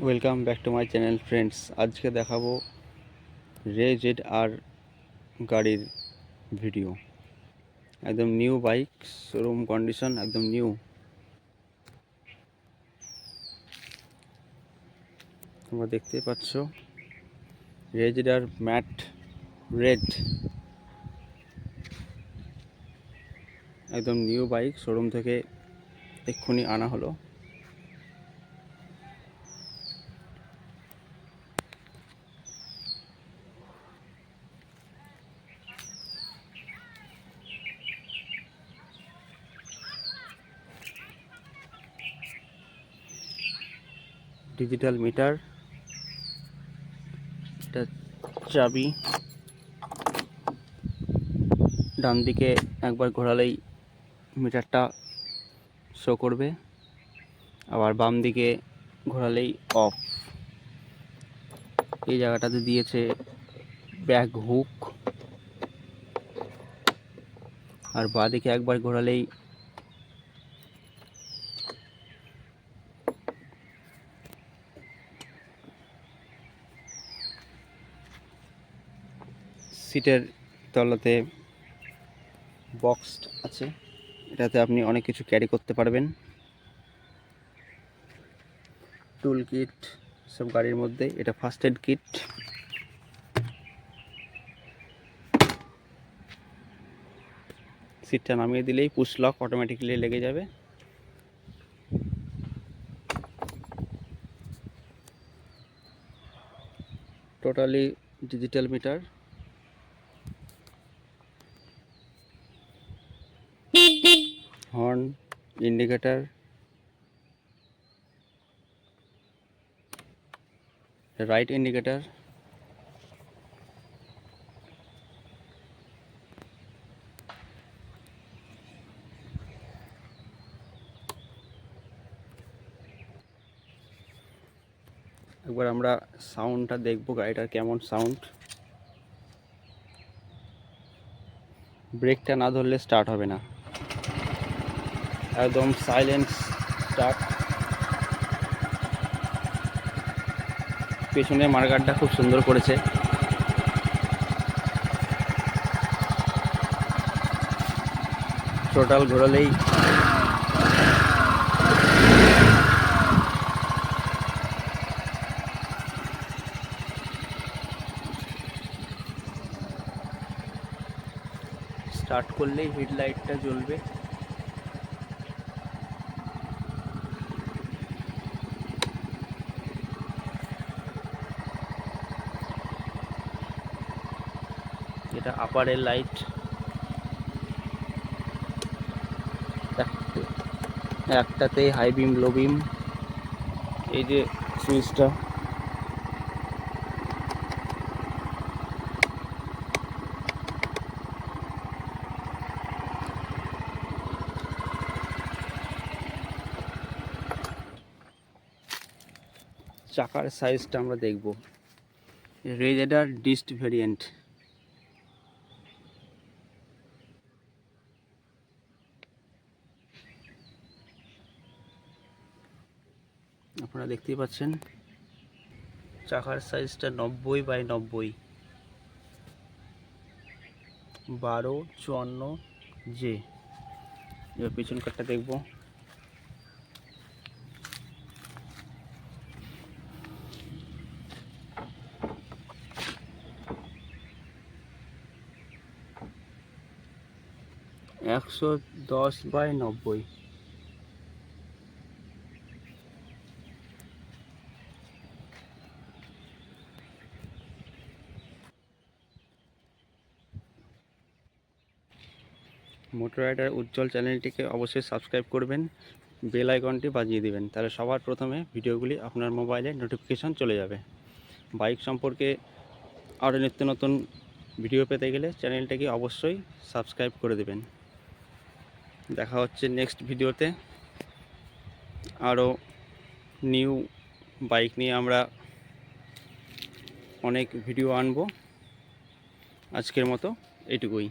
Welcome back to my channel friends. আজকে দেখাবো রে জেড আর গাড়ির ভিডিও। একদম নিউ বাইক, শোরুম কন্ডিশন, একদম নিউ। তোমরা দেখতে পাচ্ছ রে জেড আর ম্যাট রেড, একদম নিউ বাইক, শোরুম থেকে এক্ষুনি আনা হলো। ডিজিটাল মিটার, এটা চাবি। ডান দিকে একবার ঘোরালেই মিটারটা শো করবে, আবার বাম দিকে ঘোরালেই অফ। এই জায়গাটাতে দিয়েছে ব্যাক হুক, আর বাঁ দিকে একবার ঘোরালেই সিটের তলাতে বক্স আছে, এটাতে আপনি অনেক কিছু ক্যারি করতে পারবেন। টুল কিট সব গাড়ির মধ্যে, এটা ফার্স্ট এড কিট। সিটটা নামিয়ে দিলেই পুশ লক অটোমেটিক্যালি লেগে যাবে। Totally digital meter. Horn, indicator, right indicator, একবার আমরা সাউন্ডটা দেখবো গাড়িটার কেমন সাউন্ড। ব্রেকটা না ধরলে স্টার্ট হবে না, একদম সাইলেন্স স্টার্ট। পেছনে মার্কারটা খুব সুন্দর করেছে। টোটাল ঘোরালেই স্টার্ট করলেই হেডলাইটটা জ্বলবে। এটা আপারের লাইট, একটাতেই হাই বিম, লো বিম। এই যে সুইচটা, চাকার সাইজটা আমরা দেখব। রেজার ডিস্ট ভেরিয়েন্ট, আপনারা দেখতেই পাচ্ছেন চাকার সাইজটা 90/90, 1254J। এবার পিছন কাটটা দেখব। একশো 10/90। মোটর রাইডার উজ্জ্বল চ্যানেলটিকে অবশ্যই সাবস্ক্রাইব করবেন, বেল আইকনটি বাজিয়ে দিবেন, তাহলে সবার প্রথমে ভিডিওগুলি আপনার মোবাইলে নোটিফিকেশন চলে যাবে। বাইক সম্পর্কে আরও নিত্য নতুন ভিডিও পেতে গেলে চ্যানেলটাকে অবশ্যই সাবস্ক্রাইব করে দেবেন। দেখা হচ্ছে নেক্সট ভিডিওতে। আরও নিউ বাইক নিয়ে আমরা অনেক ভিডিও আনবো। আজকের মতো এইটুকুই।